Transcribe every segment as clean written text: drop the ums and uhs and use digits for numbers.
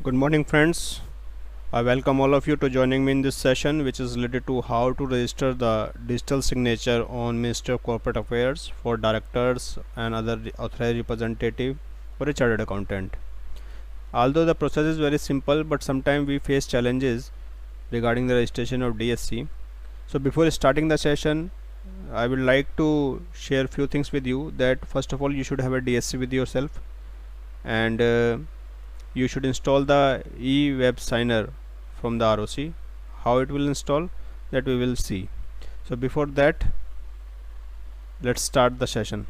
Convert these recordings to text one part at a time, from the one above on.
Good morning, friends. I welcome all of you to joining me in this session, which is related to how to register the digital signature on Ministry of Corporate Affairs for directors and other authorized representative for a chartered accountant. Although the process is very simple, but sometimes we face challenges regarding the registration of DSC. So before starting the session, I would like to share few things with you. That first of all, you should have a DSC with yourself, and you should install the e-web signer from the ROC. How it will install, that we will see. So before that, let's start the session.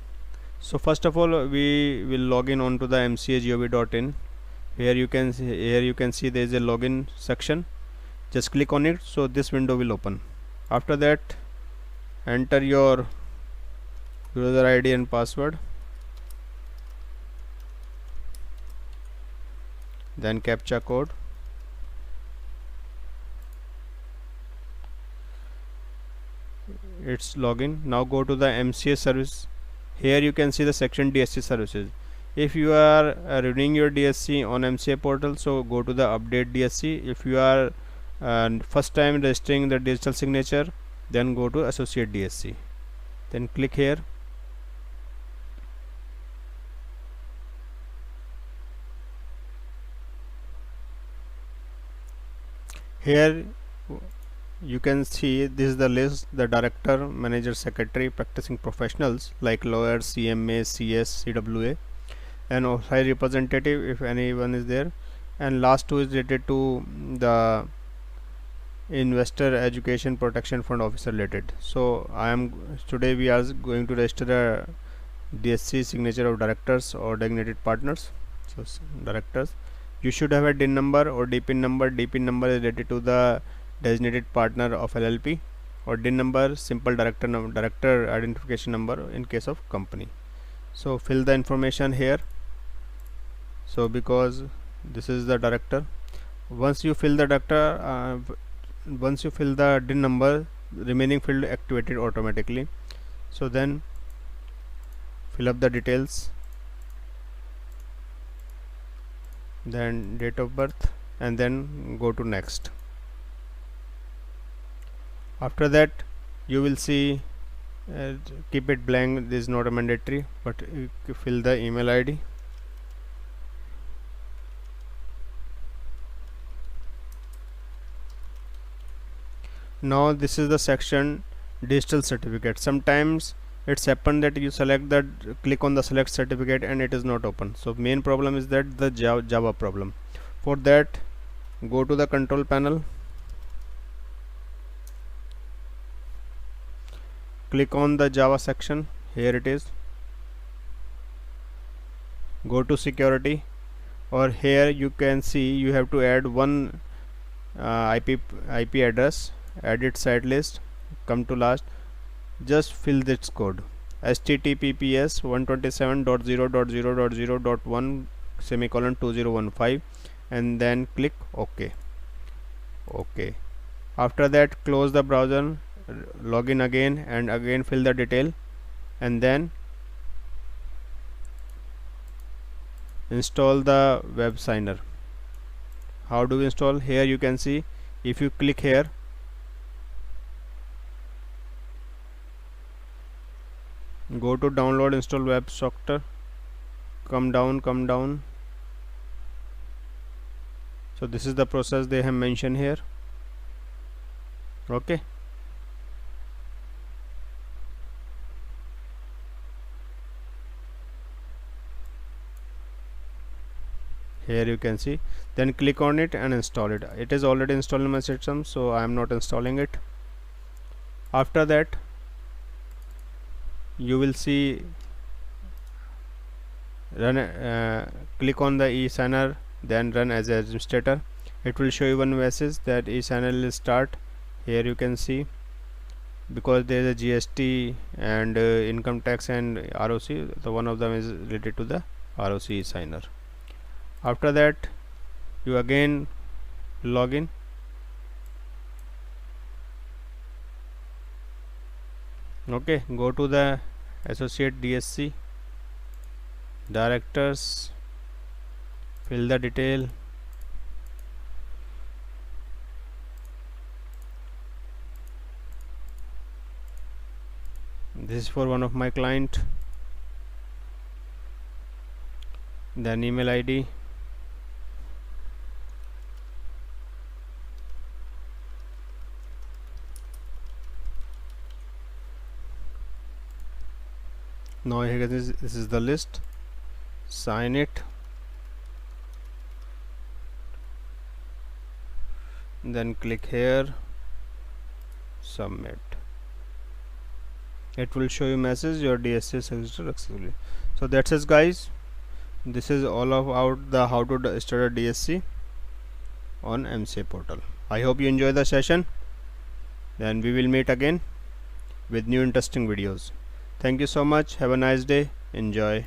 So first of all, we will log in onto the mcagov.in. Here you can see there is a login section. Just click on it, so this window will open. After that, enter your user ID and password, then captcha code. It's login. Now go to the MCA service. Here you can see the section DSC services. If you are renewing your DSC on MCA portal, so go to the update DSC. If you are first time registering the digital signature, then go to associate DSC, then click here. Here you can see this is the list: the director, manager, secretary, practicing professionals like lawyers, CMA, CS, CWA, and authorized representative if anyone is there, and last two is related to the investor education protection fund officer related. So today we are going to register a DSC signature of directors or designated partners. So directors, you should have a DIN number or DPIN number. DPIN number is related to the designated partner of LLP, or DIN number, simple director identification number in case of company. So fill the information here. So because this is the director, once you fill the director, once you fill the DIN number, remaining field activated automatically. So then fill up the details, then date of birth, and then go to next. After that, you will see keep it blank. This is not a mandatory, but you fill the email ID. Now this is the section digital certificate. Sometimes it's happened that you click on the select certificate and it is not open. So main problem is that the Java problem. For that, go to the control panel, click on the Java section. Here it is. Go to security, or here you can see you have to add one IP address. Edit site list, come to last, just fill this code: https 127.0.0.0.1 semicolon 2015, and then click OK. After that, close the browser, log in again, and again fill the detail, and then install the web signer. How do we install? Here you can see, if you click here, go to download, install web software, come down. So this is the process they have mentioned here. Okay, here you can see, then click on it and install it. It is already installed in my system, so I am not installing it. After that, you will see click on the e-signer, then run as an administrator. It will show you one message that e-signer will start. Here you can see, because there is a GST and income tax and ROC, the one of them is related to the ROC e-signer. After that, you again log in. Okay, go to the associate DSC, directors, fill the detail, This is for one of my client. Then email ID. Now here this is the list. Sign it. Then click here, submit. It will show you message your DSC is registered successfully. So that's it guys. This is all about the how to start a DSC on MCA portal. I hope you enjoy the session. Then we will meet again with new interesting videos. Thank you so much. Have a nice day. Enjoy.